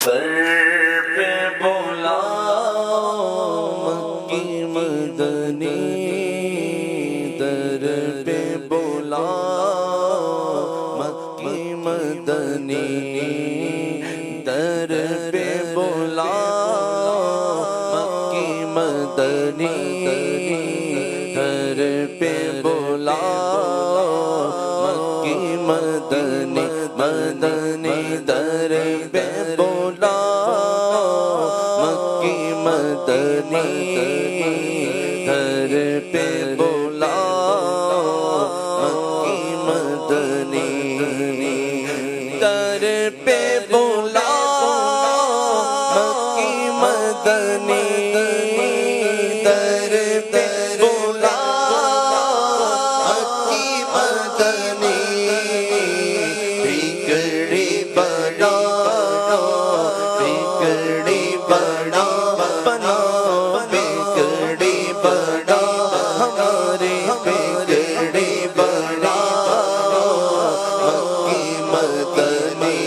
در پہ بولا مکی مدنی، در پہ بولا مکی مدنی، در پہ بولا مکی مدنی، در پہ بولا مکی مدنی، مدنی در پہ بولا مکی مدنی، در پہ بولا مکی مدنی، در پہ بولا مکی مدنی، در پہ بولا مکی مدنی، بگڑی بڑا بگڑی بڑا بنا، بگڑی بڑا ہماری بگڑی بڑا مکی مدنی،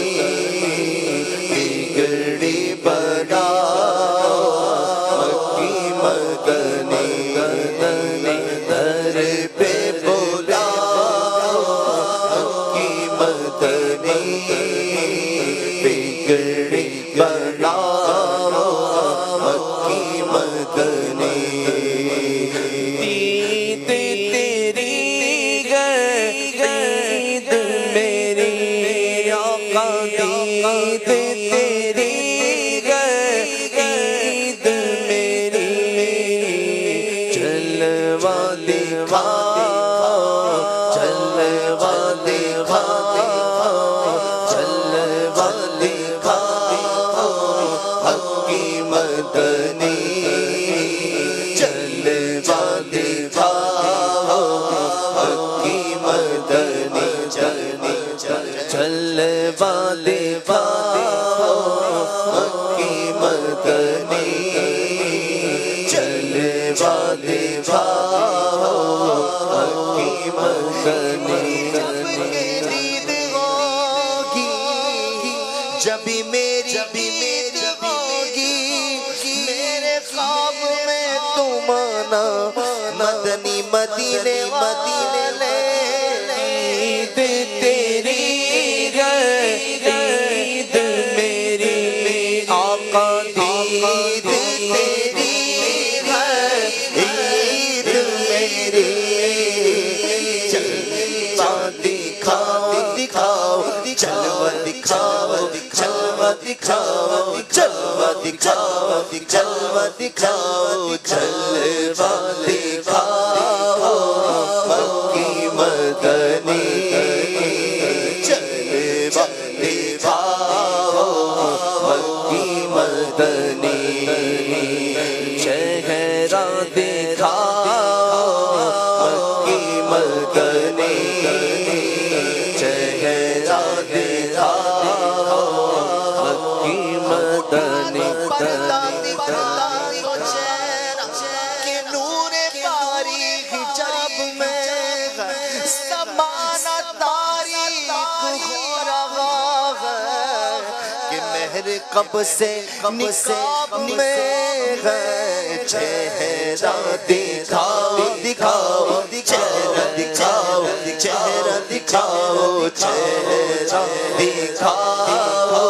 بگڑی بڑا مکی مدنی، در پہ بولا مکی مدنی، بگڑی بڑا مکی مدنی، عید تیری عید میری آقا، عید تیری عید میری، جلوہ دکھا جلوہ دکھا جلوہ دکھا مکی مدنی، جلوہ دکھا مکی مدنی، جلوہ دکھا مکی مدنی، جلوہ دکھا مکی مدنی، جب میری عید ہوگی، میرے خواب میں تم آنا، مدنی مدینے مدینے لے، عید تیری عید میری آقا، عید تیری عید میری، جلوہ دکھاؤ دکھاؤ جلوہ دکھاؤ جلوہ دکھاؤ جلوہ دکھاؤ جلوہ دکھاؤ جلوہ دکھاؤ مکی مدنی، جلوہ دکھاؤ مکی مدنی، چہرہ دکھاؤ مکی مدنی، چہرہ دکھاؤ مکی مدنی، کہ نور باری حجاب میں زمانہ تاریخ ہو رہا ہے، کہ مہر کب سے نقاب میں ہے، چہرہ دکھاؤ دکھاؤ چہرہ دکھاؤ چہرہ دکھاؤ چہرہ دکھاؤ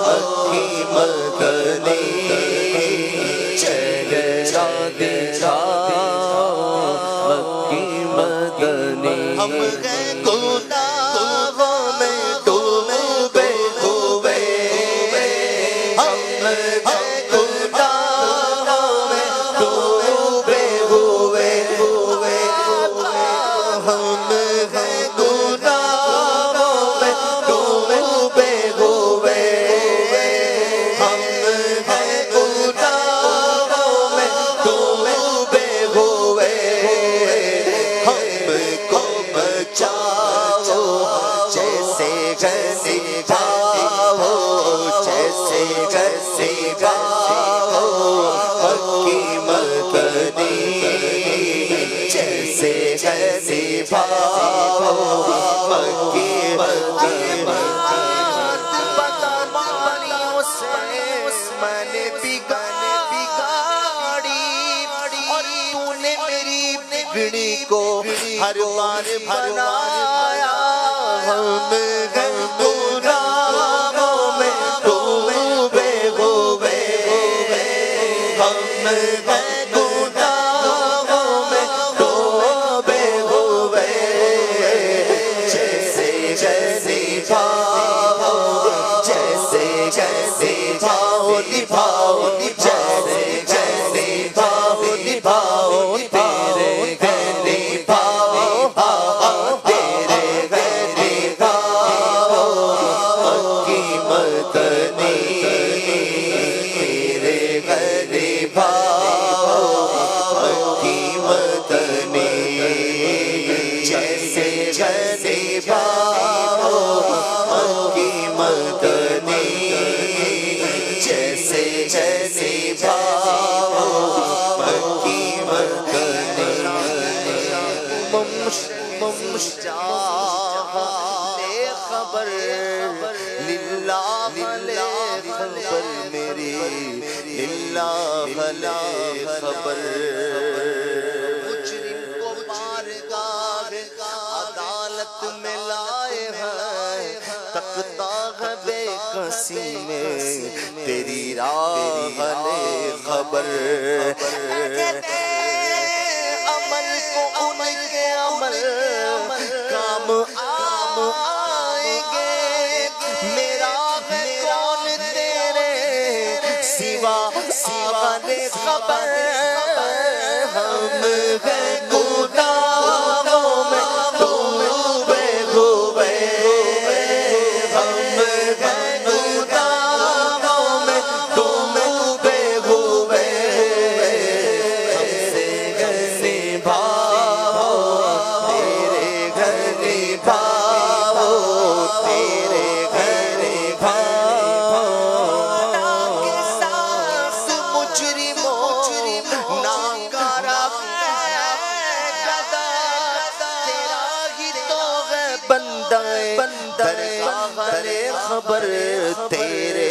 مکی مدنی، چہرہ دکھاؤ مکی مدنی، ہم ہیں گناہوں میں ڈوبے ہوئے، ہم ہیں گناہوں میں ڈوبے ہوئے، ہم ہیں گناہوں میں ڈوبے ہوئے، ہم ہیں گناہوں میں ڈوبے ہوئے، ہم کو بچاؤ جیسے غصے پاؤ، جیسے غصے پاؤ مکی مدنی، جیسے غصے پاؤ مکی مدنی، بات بتا مالیوں سے بگڑی کو ہر بار بنایا ہم ہیں گناہوں میں ڈوبے ہوئے ہم ہیں گناہوں میں ڈوبے ہوئے جیسے نبھاؤ جیسے نبھاؤ نبھاؤ جیسے نبھاؤ نبھاؤ تیرے گھر نبھاؤ تیرے گھر نبھاؤ مکی مدنی تیرے گھر نبھاؤ مکی مدنی جیسے نبھاؤ مکی مدنی جیسے نبھاؤ مکی مدنی لے خبر للہ لے خبر میری للہ لے خبر مجرم کو بارگاہ عدالت میں لائے ہیں تکتا ہے بے کسی میں تیری راہ لے خبر عمل کو ان کے عمل کام آئیں گے میرا ہے کون تیرے سوا لے خبر ہم ہیں گناہوں میں ڈوبے ہوئے ہم ہیں گناہوں میں ڈوبے ہوئے ہم سے گھر نبھاؤ تیرے گھر نبھاؤ تیرے گھر نبھاؤ مجرموں ناکارہ گدا تیرا ہی تو ہے بندہ درگاہ لے خبر تیرے